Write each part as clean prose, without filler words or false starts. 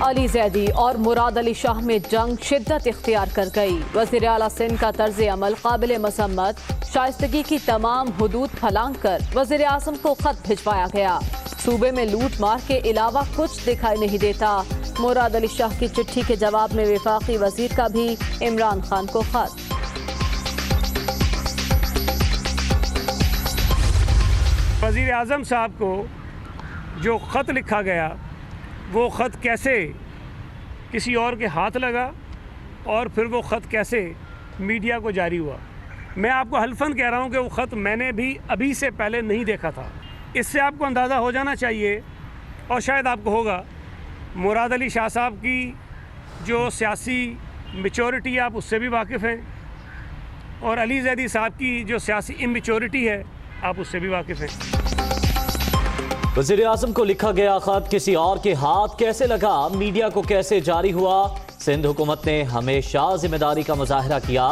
अली जैदी और मुराद अली शाह में जंग शिद्दत इख्तियार कर गई। वज़ीर आला सिंध का तर्ज अमल काबिल मसम्मत, शाइस्तगी की तमाम हुदूद फलांग कर वज़ीर आज़म को खत भिजवाया गया। सूबे में लूट मार के अलावा कुछ दिखाई नहीं देता। मुराद अली शाह की चिट्ठी के जवाब में वफाकी वजीर का भी इमरान खान को खत। वज़ीर आज़म साहब को जो ख़त लिखा गया वो ख़त कैसे किसी और के हाथ लगा और फिर वो ख़त कैसे मीडिया को जारी हुआ। मैं आपको हल्फन कह रहा हूँ कि वो ख़त मैंने भी अभी से पहले नहीं देखा था। इससे आपको अंदाज़ा हो जाना चाहिए और शायद आपको होगा, मुराद अली शाह साहब की जो सियासी मैच्योरिटी है आप उससे भी वाकिफ़ हैं और अली जैदी साहब की जो सियासी इमेच्योरिटी है आप उससे भी वाकिफ़ हैं। वज़ीर आज़म को लिखा गया खत किसी और के हाथ कैसे लगा, मीडिया को कैसे जारी हुआ। सिंध हुकूमत ने हमेशा जिम्मेदारी का मुजाहरा किया।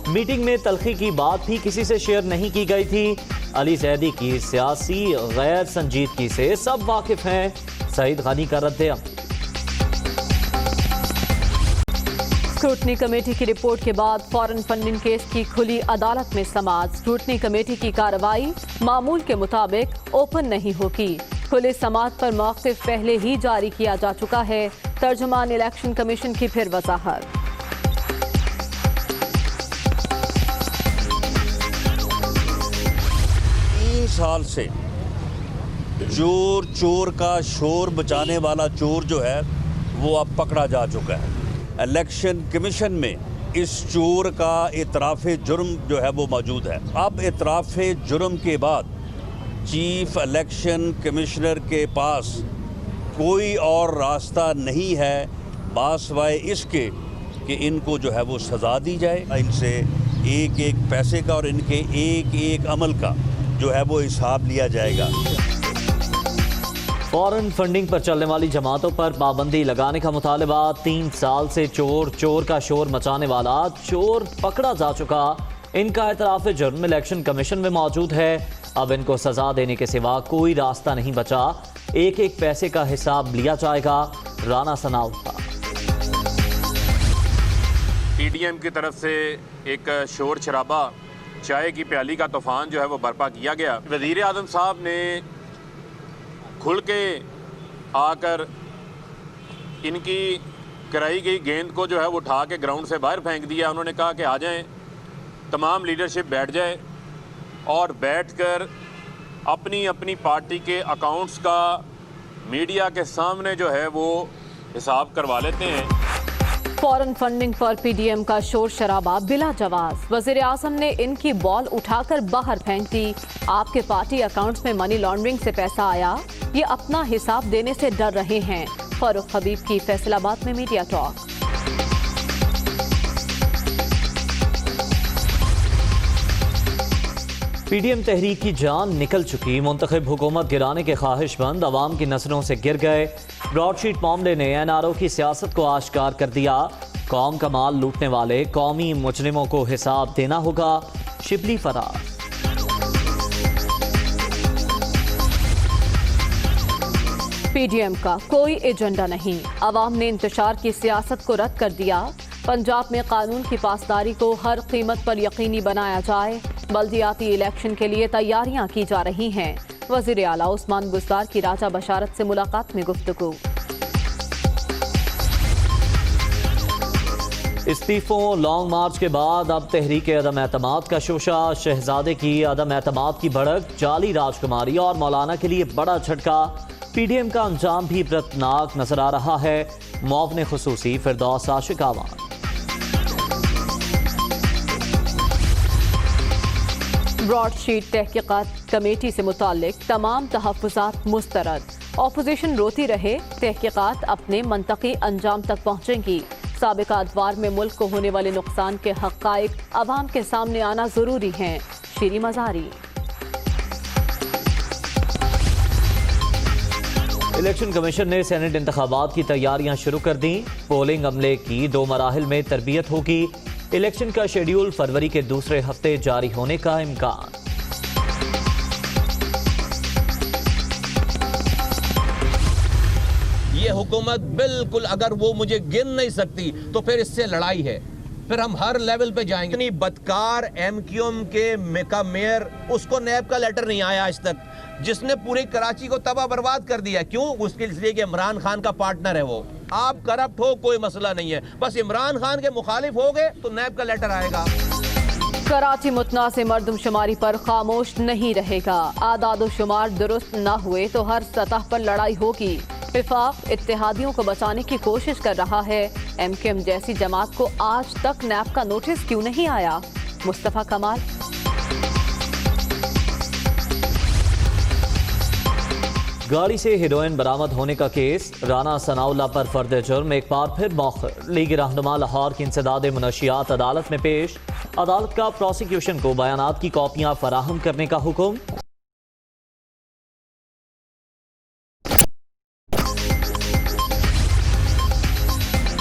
मीटिंग में तलखी की बात भी किसी से शेयर नहीं की गई थी। अली जैदी की सियासी गैर संजीदगी से सब वाकिफ हैं। सईद गनी का रद्द-ए-अमल। स्क्रूटनी कमेटी की रिपोर्ट के बाद फॉरेन फंडिंग केस की खुली अदालत में समाअत। स्क्रूटनी कमेटी की कार्रवाई मामूल के मुताबिक ओपन नहीं होगी। खुली समाअत पर मौक़िफ़ पहले ही जारी किया जा चुका है। तर्जुमान इलेक्शन कमीशन की फिर वजाहत। 3 साल से चोर का शोर बचाने वाला चोर जो है वो अब पकड़ा जा चुका है। इलेक्शन कमीशन में इस चोर का इतराफ़ जुर्म जो है वो मौजूद है। अब इतराफ़ जुर्म के बाद चीफ इलेक्शन कमिश्नर के पास कोई और रास्ता नहीं है बासवाए इसके कि इनको जो है वो सज़ा दी जाए। इनसे एक एक पैसे का और इनके एक एक अमल का जो है वो हिसाब लिया जाएगा। फॉरेन फंडिंग पर चलने वाली जमातों पर पाबंदी लगाने का मुतालबा। 3 साल से चोर का शोर मचाने वाला चोर पकड़ा जा चुका। इनका इतराफ़ जुर्म इलेक्शन कमीशन में मौजूद है। अब इनको सजा देने के सिवा कोई रास्ता नहीं बचा। एक एक पैसे का हिसाब लिया जाएगा। राना सनाउल था। पीडीएम की तरफ से एक शोर शराबा, चाय की प्याली का तूफान जो है वो बर्पा किया गया। वज़ीर आज़म साहब ने खुल के आकर इनकी कराई गई गेंद को जो है वो उठा के ग्राउंड से बाहर फेंक दिया। उन्होंने कहा कि आ जाएं, तमाम लीडरशिप बैठ जाए और बैठकर अपनी अपनी पार्टी के अकाउंट्स का मीडिया के सामने जो है वो हिसाब करवा लेते हैं। फॉरेन फंडिंग पर पीडीएम का शोर शराबा बिला जवाब। वज़ीर आज़म ने इनकी बॉल उठाकर बाहर फेंक दी। आपके पार्टी अकाउंट्स में मनी लॉन्ड्रिंग से पैसा आया, ये अपना हिसाब देने से डर रहे हैं। फारूक हबीब की फैसलाबाद में मीडिया टॉक। पीडीएम तहरीक की जान निकल चुकी। मुंतखब हुकूमत गिराने के ख्वाहिशमंद अवाम की नजरों से गिर गए। ब्रॉडशीट मामले ने एनआरओ की सियासत को आश्कार कर दिया। कौम का माल लूटने वाले कौमी मुजरिमों को हिसाब देना होगा। शिबली फरार। पीडीएम का कोई एजेंडा नहीं। अवाम ने इंतशार की सियासत को रद्द कर दिया। पंजाब में कानून की पासदारी को हर कीमत पर यकीनी बनाया जाए। बल्दियाती इलेक्शन के लिए तैयारियां की जा रही हैं। वज़ीर आला उस्मान बुज़दार की राजा बशारत से मुलाकात में गुफ्तगू। इस्तीफों, लॉन्ग मार्च के बाद अब तहरीक अदम एतमाद का शोशा। शहजादे की अदम एतमाद की भड़क, जाली राजकुमारी और मौलाना के लिए बड़ा झटका। पीडीएम का अंजाम भी इबरतनाक नजर आ रहा है। मुआवने खुसूसी फिरदौस आशिक आवान। ब्रॉडशीट तहकीकात कमेटी से मुताल्लिक तमाम तहफ़्फ़ुज़ात मुस्तरद। ऑपोजिशन रोती रहे, तहकीकात अपने मंतकी अंजाम तक पहुँचेंगी। साबिका अदवार में मुल्क को होने वाले नुकसान के हक़ाइक़ अवाम के सामने आना ज़रूरी हैं। शीरी मज़ारी। इलेक्शन कमीशन ने सेनेट इंतखाबात की तैयारियां शुरू कर दी। पोलिंग अमले की 2 मराहिल में तरबियत होगी। इलेक्शन का शेड्यूल फरवरी के दूसरे हफ्ते जारी होने का इम्कान। ये हुकूमत बिल्कुल, अगर वो मुझे गिन नहीं सकती तो फिर इससे लड़ाई है, फिर हम हर लेवल पे जाएंगे। इतनी बदकार MQM का मेयर, उसको नैब का लेटर नहीं आया आज तक, जिसने पूरी कराची को तबाह बर्बाद कर दिया। क्यों? उसके इसलिए कि इमरान खान का पार्टनर है वो। आप करप्ट हो कोई मसला नहीं है, बस इमरान खान के मुखालिफ हो गए तो नैब का लेटर आएगा। कराची मुतनाज़ मर्दमशुमारी पर खामोश नहीं रहेगा। आदाद शुमार दुरुस्त न हुए तो हर सतह पर लड़ाई होगी। विफाक इत्तेहादियों को बचाने की कोशिश कर रहा है। MQM जैसी जमात को आज तक नैब का नोटिस क्यों नहीं आया? मुस्तफा कमाल। गाड़ी से हेरोइन बरामद होने का केस, राना सनाउल्लाह पर फर्द जुर्म एक बार फिर मौखर। लीग रहनुमा लाहौर की इंसदाद मुनशियात अदालत में पेश। अदालत का प्रोसिक्यूशन को बयानात की कॉपियां फराहम करने का हुक्म।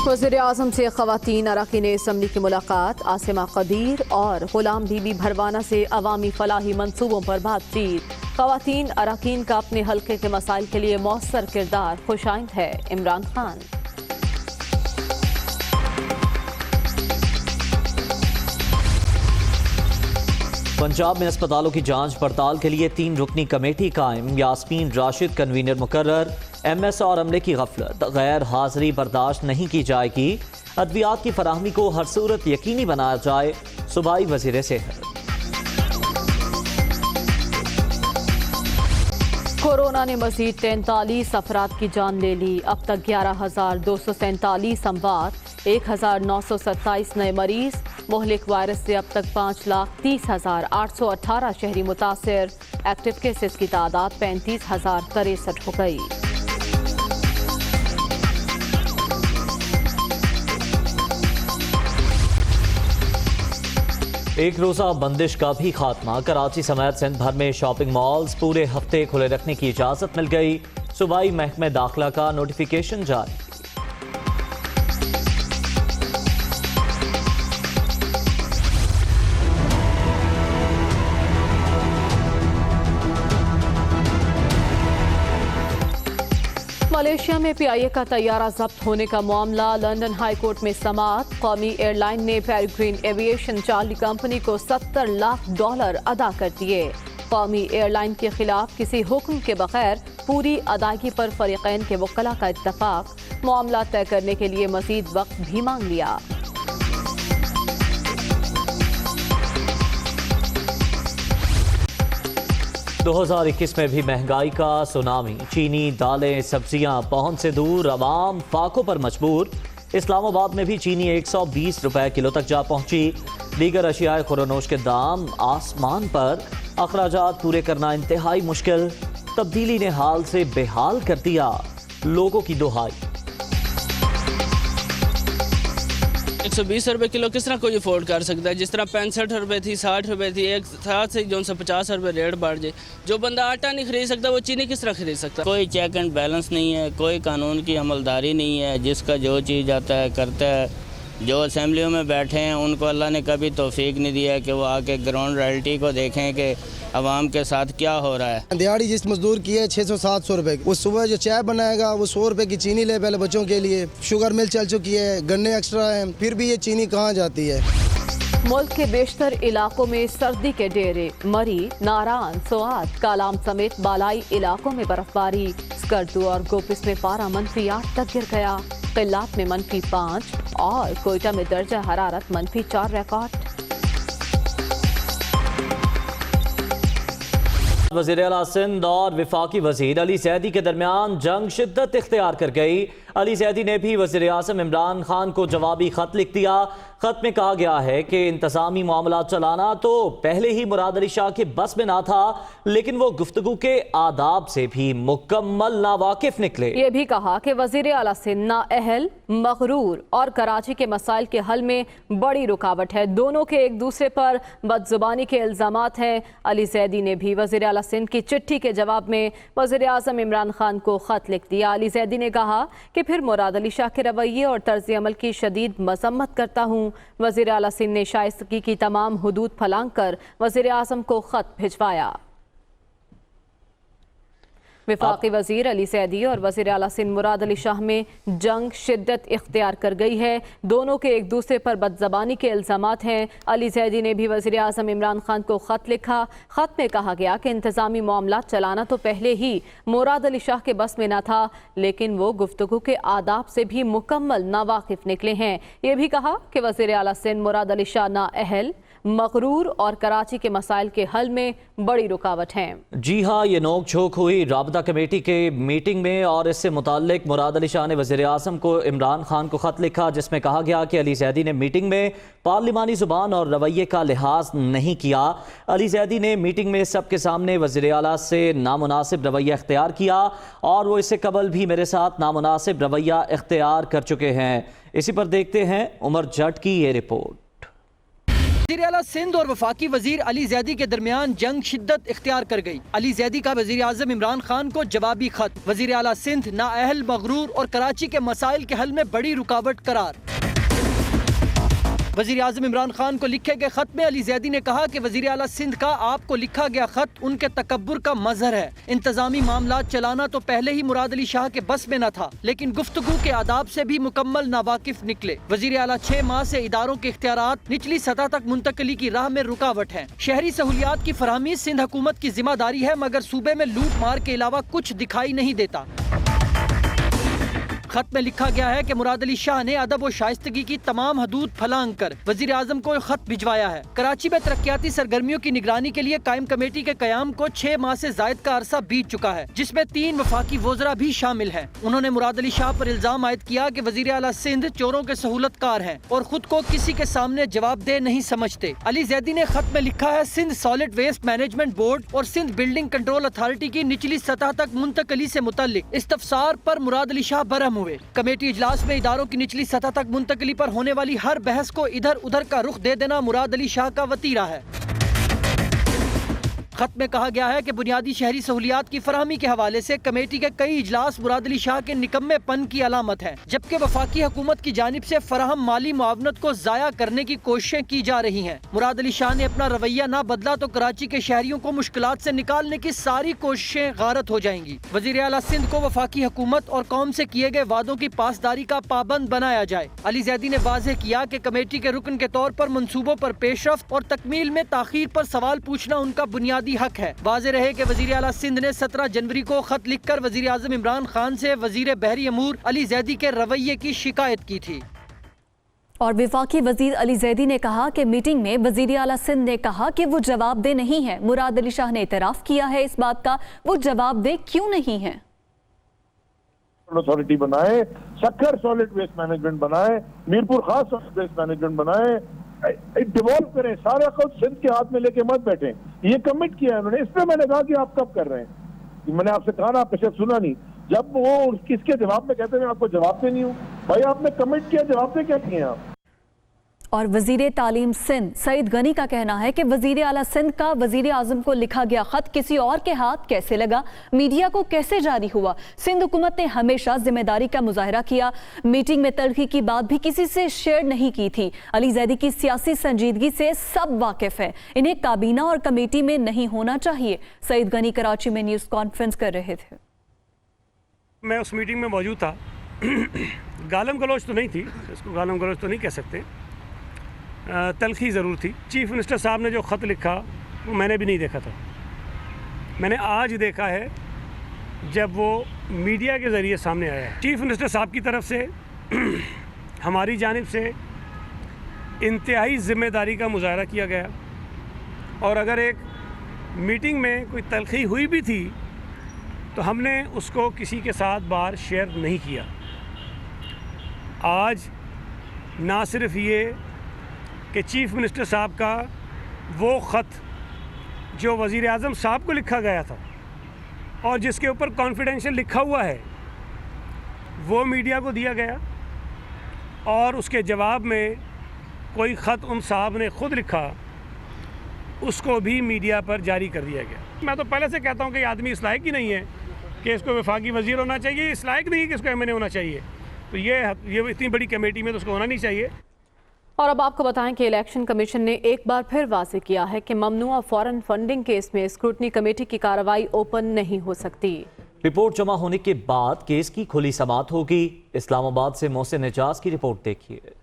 वज़ीर-ए-आज़म से ख़वातीन अरकान असम्बली की मुलाकात। आसिमा कदीर और गुलाम बीबी भरवाना से अवामी फलाही मंसूबों पर बातचीत। ख़वातीन अरकान का अपने हल्के के मसाइल के लिए मौसर किरदार खुशाइंद है इमरान खान। पंजाब में अस्पतालों की जांच पड़ताल के लिए 3 रुकनी कमेटी कायम। यास्मीन राशिद कन्वीनर मुकर्रर। MS और अमले की गफलत, गैर हाजिरी बर्दाश्त नहीं की जाएगी। अद्वियात की फराहमी को हर सूरत यकीनी बनाया जाए। सूबाई वज़ीर सेहत। कोरोना ने मजीद 43 अफराद की जान ले ली। अब तक 11,247 अमवात, 1,927 नए मरीज। मोहलिक वायरस से अब तक 5,30,818 शहरी मुतासिर। एक्टिव केसेस की तादाद 35,063 हो गई। एक रोज़ा बंदिश का भी खात्मा। कराची समेत सिंध भर में शॉपिंग मॉल्स पूरे हफ्ते खुले रखने की इजाज़त मिल गई। सूबाई महकमे दाखिला का नोटिफिकेशन जारी। मलेशिया में PIA का तैयारा जब्त होने का मामला। लंदन हाई कोर्ट में समाअत। कौमी एयरलाइन ने पेरिग्रीन एविएशन चार्ली कंपनी को $70 लाख अदा कर दिए। कौमी एयरलाइन के खिलाफ किसी हुक्म के बगैर पूरी अदायगी पर फरीकैन के वकला का इत्तफाक। मामला तय करने के लिए मजीद वक्त भी मांग लिया। 2021 में भी महंगाई का सुनामी। चीनी, दालें, सब्जियां पहुंच से दूर, अवाम फाकों पर मजबूर। इस्लामाबाद में भी चीनी 120 रुपए किलो तक जा पहुंची। दीगर अशियाए खुरोनोश के दाम आसमान पर। अखराजात पूरे करना इंतहाई मुश्किल। तब्दीली ने हाल से बेहाल कर दिया लोगों की दुहाई। 120 रुपये किलो किस तरह कोई अफोर्ड कर सकता है? जिस तरह 65 रुपये थी, 60 रुपये थी, एक साथ से जो 50 रुपये रेट बढ़ जाए। जो बंदा आटा नहीं खरीद सकता वो चीनी किस तरह खरीद सकता? कोई चेक एंड बैलेंस नहीं है, कोई कानून की अमलदारी नहीं है। जिसका जो चीज़ आता है करता है। जो असेंबलियों में बैठे हैं उनको अल्लाह ने कभी तौफीक नहीं दिया कि वो आके ग्राउंड रियलिटी को देखें कि आवाम के साथ क्या हो रहा है। दिहाड़ी जिस मजदूर की है 600-700 रुपए, वो सुबह जो चाय बनाएगा वो 100 रुपए की चीनी ले पहले बच्चों के लिए। शुगर मिल चल चुकी है, गन्ने एक्स्ट्रा हैं, फिर भी ये चीनी कहाँ जाती है? मुल्क के बेशतर इलाकों में सर्दी के डेरे। मरी, नारान, सोआत, कालाम समेत बालाई इलाकों में बर्फबारी। स्कर्दू और गोपिस में पारा -8 तक गिर गया। किल्लात में -5 और कोयटा में दर्जा हरारत -4 रिकॉर्ड। वज़ीर आला सिंध और वफाकी वज़ीर अली ज़ैदी के दरमियान जंग शिद्दत इख्तियार कर गई। अली ज़ैदी ने भी वज़ीर आज़म इमरान खान को जवाबी खत लिख दिया। खत में कहा गया है कि इंतज़ामी मामला चलाना तो पहले ही मुराद अली शाह के बस में ना था, लेकिन वो गुफ्तगू के आदाब से भी मुकम्मल नावाकिफ निकले। ये भी कहा कि वज़ीर आला सिंध नाअहल, मगरूर और कराची के मसाइल के हल में बड़ी रुकावट है। दोनों के एक दूसरे पर बदजुबानी के इल्ज़ामात हैं। अली ज़ैदी ने भी वज़ीर आला सिंध की चिट्ठी के जवाब में वज़ीर आज़म इमरान खान को खत लिख दिया। अली ज़ैदी ने कहा कि फिर मुराद अली शाह के रवैये और तर्ज अमल की शदीद मजम्मत करता हूँ। वज़ीर आला सिंध ने शाइस्तगी की तमाम हुदूद फलांग कर वज़ीर आज़म को खत भिजवाया। वफाकी वजीर अली सैदी और वजीर आला सिंध मुराद अली शाह में जंग शिद्दत इख्तियार कर गई है। दोनों के एक दूसरे पर बदजबानी के इल्जामात हैं। अली सैदी ने भी वजीर आज़म इमरान खान को ख़त लिखा। ख़त में कहा गया कि इंतज़ामी मामला चलाना तो पहले ही मुराद अली शाह के बस में न था, लेकिन वो गुफ्तगू के आदाब से भी मुकम्मल नावाकिफ निकले हैं। ये भी कहा कि वजीर आला सिंध मुराद अली शाह नाअहल, मगरूर और कराची के मसाइल के हल में बड़ी रुकावट हैं। जी हाँ, ये नोक झोंक हुई राबता कमेटी के मीटिंग में और इससे मुताल्लिक मुराद अली शाह ने वज़ीर आज़म को इमरान खान को ख़त लिखा, जिसमें कहा गया कि अली ज़ैदी ने मीटिंग में पार्लिमानी ज़ुबान और रवैये का लिहाज नहीं किया। अली ज़ैदी ने मीटिंग में सबके सामने वज़ीर आला से नामुनासिब रवैया इख्तियार किया और वो इससे कबल भी मेरे साथ नामुनासिब रवैया इख्तियार कर चुके हैं। इसी पर देखते हैं उमर जट की ये रिपोर्ट। वज़ीर आला सिंध और वफाकी वजीर अली ज़ैदी के दरमियान जंग शिद्दत इख्तियार कर गई। अली ज़ैदी का वज़ीर आज़म इमरान खान को जवाबी खत। वज़ीर आला सिंध नाअहल, मगरूर और कराची के मसाइल के हल में बड़ी रुकावट करार। वज़ीर आज़म इमरान खान को लिखे गए खत में अली ज़ैदी ने कहा कि वज़ीर आला सिंध का आपको लिखा गया खत उनके तकब्बुर का मज़हर है। इंतज़ामी मामला चलाना तो पहले ही मुराद अली शाह के बस में न था, लेकिन गुफ्तगू के आदाब से भी मुकम्मल नावाकिफ निकले। वज़ीर आला 6 माह से इदारों के इख्तियारात निचली सतह तक मुंतकली की राह में रुकावट है। शहरी सहूलियात की फरहमी सिंध हुकूमत की जिम्मेदारी है, मगर सूबे में लूट मार के अलावा कुछ दिखाई नहीं देता। खत में लिखा गया है कि मुराद अली शाह ने अदब और शाइस्तगी की तमाम हदूद फलांग कर वजीर आजम को खत भिजवाया है। कराची में तरक्याती सरगर्मियों की निगरानी के लिए कायम कमेटी के कयाम को 6 माह से जायद का अरसा बीत चुका है, जिसमें 3 वफाकी वज़रा भी शामिल हैं। उन्होंने मुराद अली शाह पर इल्जाम आयद किया कि वजीर आला सिंध चोरों के सहूलतकार हैं और खुद को किसी के सामने जवाबदेह नहीं समझते। अली ज़ैदी ने खत में लिखा है, Sindh solid waste management board और सिंध बिल्डिंग कंट्रोल अथॉरिटी की निचली सतह तक मुंतकली से मुतल्लिक इस्तफसार पर मुराद अली शाह बरहम हुए। कमेटी इजलास में इदारों की निचली सतह तक मुंतकली पर होने वाली हर बहस को इधर उधर का रुख दे देना मुराद अली शाह का वतीरा है। खत में कहा गया है कि बुनियादी शहरी सहूलियात की फराहमी के हवाले से कमेटी के कई इजलास मुराद अली शाह के निकम्मेपन की अलामत है, जबकि वफाकी हुकूमत की जानिब से फराहम माली मुआवनत को जाया करने की कोशिशें की जा रही हैं। मुराद अली शाह ने अपना रवैया न बदला तो कराची के शहरियों को मुश्किलात से निकालने की सारी कोशिशें गारत हो जाएंगी। वजीर आला सिंध को वफाकी हुकूमत और कौम से किए गए वादों की पासदारी का पाबंद बनाया जाए। अली ज़ैदी ने वाज़ेह किया कि कमेटी के रुकन के तौर पर मंसूबों पर पेशरफ्त और तकमील में ताखीर पर सवाल पूछना उनका बुनियादी हक है। वाज़ेह रहे कि वज़ीर आला सिंध ने 17 जनवरी को खत लिखकर वज़ीर आज़म इमरान खान से वज़ीर बहरी अमूर अली ज़ैदी के रवैये की शिकायत की थी। और वफाकी वजीर अली ज़ैदी ने कहा कि मीटिंग में वज़ीर आला सिंध ने कहा कि वो जवाबदेह नहीं है। मुराद अली शाह ने इतराफ़ किया है इस बात का, वो जवाबदेह क्यों नहीं है। अथॉरिटी बनाए, सक्कर सॉलिड वेस्ट मैनेजमेंट बनाए, मीरपुर खास सॉलिड वेस्ट मैनेजमेंट बनाए, डिवॉल्व करें, सारा खुद सिंध के हाथ में लेके मत बैठे। ये कमिट किया है उन्होंने। इसमें मैंने कहा कि आप कब कर रहे हैं, मैंने आपसे कहा ना, आपने शायद सुना नहीं। जब वो किसके जवाब में कहते हैं आपको जवाब दे नहीं हूँ, भाई आपने कमिट किया, जवाब दे क्या किए आप। और वजीर तालीम सिंध सईद गनी का कहना है कि वजीर आला सिंध का वजीर आजम को लिखा गया खत किसी और के हाथ कैसे लगा, मीडिया को कैसे जारी हुआ। सिंध हुकूमत ने हमेशा जिम्मेदारी का मुजाहरा किया, मीटिंग में तलखी की बात भी किसी से शेयर नहीं की थी। अली ज़ैदी की सियासी संजीदगी से सब वाकिफ है, इन्हें काबीना और कमेटी में नहीं होना चाहिए। सईद गनी कराची में न्यूज़ कॉन्फ्रेंस कर रहे थे। मैं उस मीटिंग में मौजूद था। गालम गलोच तो नहीं थी, इसको गालम गलोच तो नहीं कह सकते, तलखी ज़रूर थी। चीफ मिनिस्टर साहब ने जो ख़त लिखा वो मैंने भी नहीं देखा था, मैंने आज देखा है जब वो मीडिया के ज़रिए सामने आया है। चीफ मिनिस्टर साहब की तरफ से हमारी जानिब से इंतहाई ज़िम्मेदारी का मुजाहरा किया गया, और अगर एक मीटिंग में कोई तलखी हुई भी थी तो हमने उसको किसी के साथ बार शेयर नहीं किया। आज ना सिर्फ ये कि चीफ मिनिस्टर साहब का वो ख़त जो वज़ीर आज़म साहब को लिखा गया था और जिसके ऊपर कॉन्फिडेंशियल लिखा हुआ है वो मीडिया को दिया गया, और उसके जवाब में कोई ख़त उन साहब ने ख़ुद लिखा उसको भी मीडिया पर जारी कर दिया गया। मैं तो पहले से कहता हूँ कि ये आदमी इस लायक ही नहीं है कि इसको वफाकी वज़ीर होना चाहिए, इस लायक नहीं है कि इसको एमएनए होना चाहिए। तो ये इतनी बड़ी कमेटी में तो उसको होना नहीं चाहिए। और अब आपको बताएं कि इलेक्शन कमीशन ने एक बार फिर वाज़ेह किया है कि ममनुआ फॉरेन फंडिंग केस में स्क्रूटनी कमेटी की कार्रवाई ओपन नहीं हो सकती। रिपोर्ट जमा होने के बाद केस की खुली समाअत होगी। इस्लामाबाद से मोहसिन एजाज की रिपोर्ट देखिए।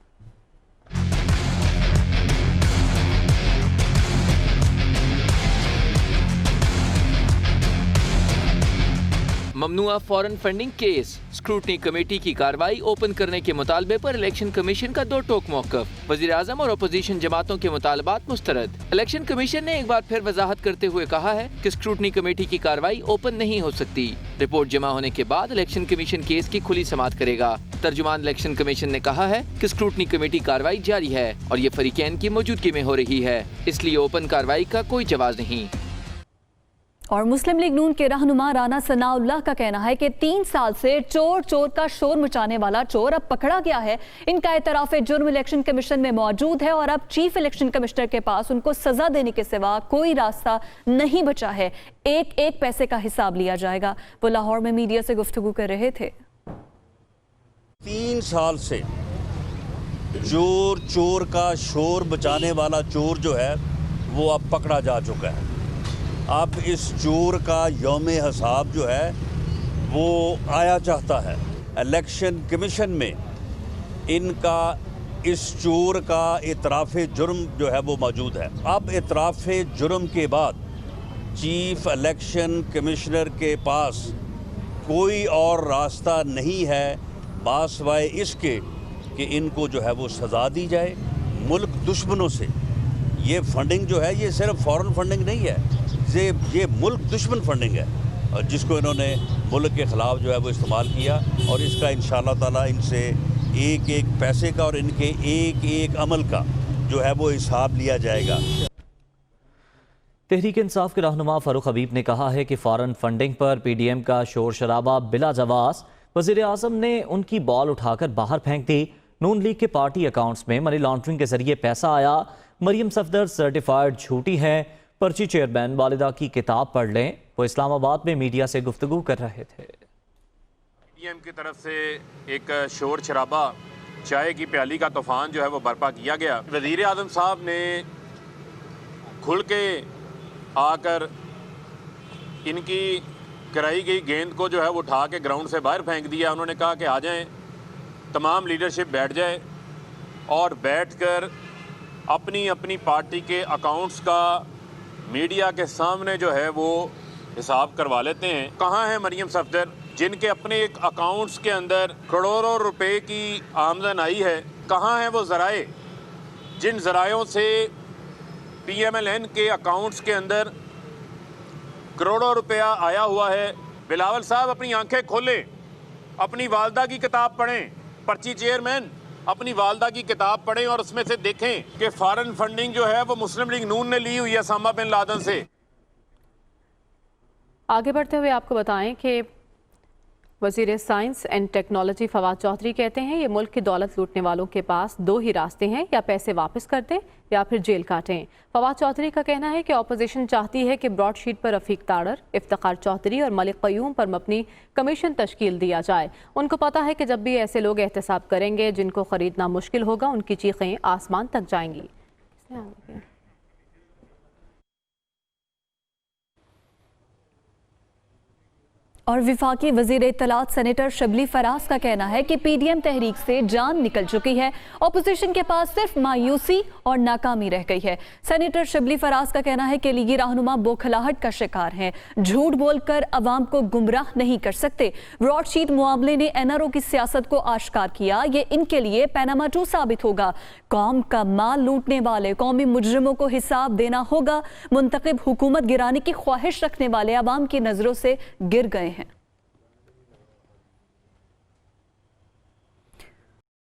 ममनुआ foreign funding case, scrutiny committee की कार्रवाई ओपन करने के मुतालबे पर इलेक्शन कमीशन का दो टोक मौक़िफ़। वज़ीर आज़म और अपोजिशन जमातों के मुतालबात मुस्तरद। इलेक्शन कमीशन ने एक बार फिर वजाहत करते हुए कहा है कि स्क्रूटनी कमेटी की कार्रवाई ओपन नहीं हो सकती। रिपोर्ट जमा होने के बाद इलेक्शन कमीशन केस की खुली समाअत करेगा। तर्जुमान इलेक्शन कमीशन ने कहा है कि स्क्रूटनी कमेटी कार्रवाई जारी है और ये फरीकैन की मौजूदगी में हो रही है, इसलिए ओपन कार्रवाई का कोई जवाब नहीं। और मुस्लिम लीग नून के रहनुमा राना सनाउल्लाह का कहना है कि 3 साल से चोर का शोर मचाने वाला चोर अब पकड़ा गया है। इनका एतराफ़ जुर्म इलेक्शन कमीशन में मौजूद है और अब चीफ इलेक्शन कमिश्नर के पास उनको सजा देने के सिवा कोई रास्ता नहीं बचा है। एक एक पैसे का हिसाब लिया जाएगा। वो लाहौर में मीडिया से गुफ्तगू कर रहे थे। 3 साल से चोर का शोर मचाने वाला चोर जो है वो अब पकड़ा जा चुका है। अब इस चोर का यौम हिसाब जो है वो आया चाहता है। इलेक्शन कमीशन में इनका इस चोर का एतराफ़ जुर्म जो है वो मौजूद है। अब एतराफ़ जुर्म के बाद चीफ इलेक्शन कमिश्नर के पास कोई और रास्ता नहीं है बासिवाए इसके कि इनको जो है वो सज़ा दी जाए। मुल्क दुश्मनों से ये फंडिंग जो है ये सिर्फ फॉरेन फंडिंग नहीं है, ये मुल्क दुश्मन फंडिंग है और जिसको इन्होंने मुल्क के ख़िलाफ़ जो है वो इस्तेमाल किया और इसका इंशाअल्लाह ताला इनसे एक एक पैसे का और इनके एक एक अमल का जो है वो हिसाब लिया जाएगा। तहरीक इंसाफ के रहनुमा फ़ारूक हबीब ने कहा है कि फ़ॉरेन फंडिंग पर PDM का शोर शराबा बिला जवाज़ वज़ीर आज़म ने उनकी बॉल उठाकर बाहर फेंक दी। नून लीग के पार्टी अकाउंट्स में मनी लॉन्ड्रिंग के जरिए पैसा आया। मरियम सफदर सर्टिफाइड झूठी हैं। पर्ची चेयरमैन वालिदा की किताब पढ़ लें। वो इस्लामाबाद में मीडिया से गुफ्तगू कर रहे थे। PDM की तरफ से एक शोर शराबा, चाय की प्याली का तूफान जो है वो बर्पा किया गया। वज़ीर आज़म साहब ने खुल के आकर इनकी कराई गई गेंद को जो है वो उठा के ग्राउंड से बाहर फेंक दिया। उन्होंने कहा कि आ जाएं, तमाम लीडरशिप बैठ जाए और बैठकर अपनी अपनी पार्टी के अकाउंट्स का मीडिया के सामने जो है वो हिसाब करवा लेते हैं। कहाँ है मरियम सफदर जिनके अपने एक अकाउंट्स के अंदर करोड़ों रुपए की आमदन आई है? कहाँ हैं वो ज़राए जिन ज़रायों से PMLN के अकाउंट्स के अंदर करोड़ों रुपया आया हुआ है? बिलावल साहब अपनी आंखें खोलें, अपनी वालदा की किताब पढ़ें। पर्ची चेयरमैन अपनी वालदा की किताब पढ़ें और उसमें से देखें कि फॉरेन फंडिंग जो है वो मुस्लिम लीग नून ने ली हुई है उसामा बिन लादेन से। आगे बढ़ते हुए आपको बताएं कि वज़ीर science and technology Fawad Chaudhry कहते हैं ये मुल्क की दौलत लूटने वालों के पास 2 ही रास्ते हैं, या पैसे वापस कर दें या फिर जेल काटें। फवाद चौधरी का कहना है कि अपोजिशन चाहती है कि ब्रॉडशीट पर रफ़ीक ताड़र, इफ्तिखार चौधरी और मलिक क़य्यूम पर मबनी कमीशन तश्कील दिया जाए। उनको पता है कि जब भी ऐसे लोग एहतसाब करेंगे जिनको ख़रीदना मुश्किल होगा, उनकी चीखें आसमान तक जाएंगी। और विफाकी वज़ीर इत्तलात सेनेटर शबली फराज का कहना है कि PDM तहरीक से जान निकल चुकी है। अपोजिशन के पास सिर्फ मायूसी और नाकामी रह गई है। सेनेटर शबली फराज का कहना है कि लीगी रहनुमा बौखलाहट का शिकार हैं, झूठ बोलकर अवाम को गुमराह नहीं कर सकते। ब्रॉडशीट मुआमले ने NRO की सियासत को आश्कार किया, ये इनके लिए पैनामा 2 साबित होगा। कौम का माल लूटने वाले कौमी मुजरिमों को हिसाब देना होगा। मुंतखब हुकूमत गिराने की ख्वाहिश रखने वाले अवाम की नजरों से गिर गए हैं।